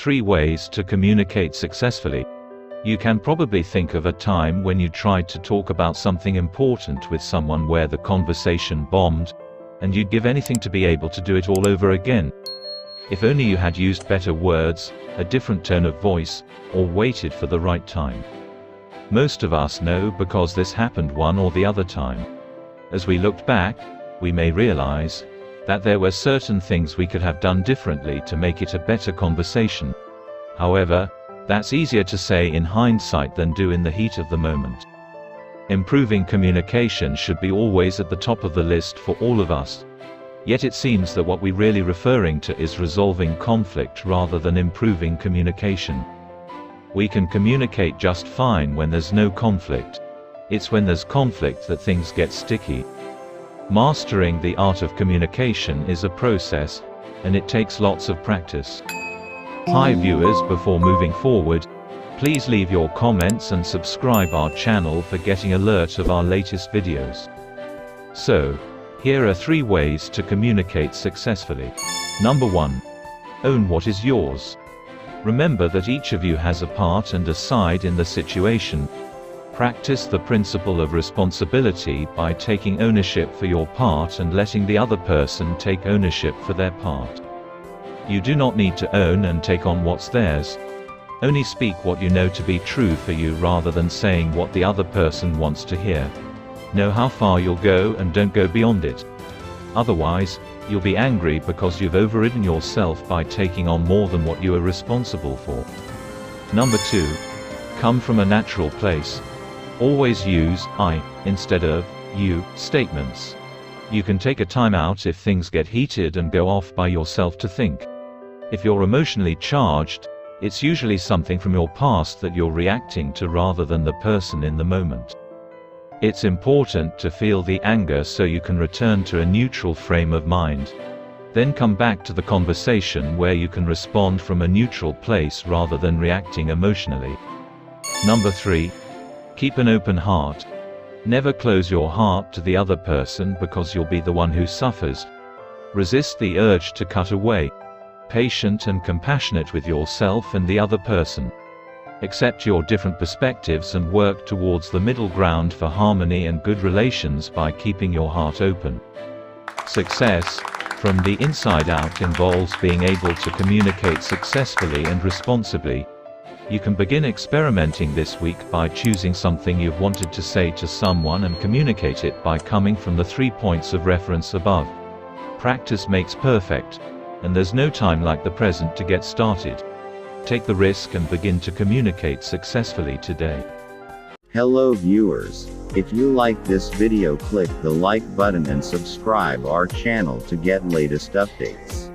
3 ways to communicate successfully. You can probably think of a time when you tried to talk about something important with someone where the conversation bombed, and you'd give anything to be able to do it all over again. If only you had used better words, a different tone of voice, or waited for the right time. Most of us know because this happened one or the other time. As we looked back, we may realize that there were certain things we could have done differently to make it a better conversation. However, that's easier to say in hindsight than do in the heat of the moment. Improving communication should be always at the top of the list for all of us. Yet it seems that what we're really referring to is resolving conflict rather than improving communication. We can communicate just fine when there's no conflict. It's when there's conflict that things get sticky. Mastering the art of communication is a process, and it takes lots of practice. Hi viewers, before moving forward, please leave your comments and subscribe our channel for getting alert of our latest videos. So, here are 3 ways to communicate successfully. Number 1. Own what is yours. Remember that each of you has a part and a side in the situation. Practice the principle of responsibility by taking ownership for your part and letting the other person take ownership for their part. You do not need to own and take on what's theirs. Only speak what you know to be true for you rather than saying what the other person wants to hear. Know how far you'll go and don't go beyond it. Otherwise, you'll be angry because you've overridden yourself by taking on more than what you are responsible for. Number 2. Come from a natural place. Always use I instead of you statements. You can take a time out if things get heated and go off by yourself to think. If you're emotionally charged, it's usually something from your past that you're reacting to rather than the person in the moment. It's important to feel the anger so you can return to a neutral frame of mind. Then come back to the conversation where you can respond from a neutral place rather than reacting emotionally. Number 3. Keep an open heart. Never close your heart to the other person because you'll be the one who suffers. Resist the urge to cut away. Patient and compassionate with yourself and the other person. Accept your different perspectives and work towards the middle ground for harmony and good relations by keeping your heart open. Success, from the inside out, involves being able to communicate successfully and responsibly. You can begin experimenting this week by choosing something you've wanted to say to someone and communicate it by coming from the 3 points of reference above. Practice makes perfect, and there's no time like the present to get started. Take the risk and begin to communicate successfully today. Hello viewers. If you like this video, click the like button and subscribe our channel to get latest updates.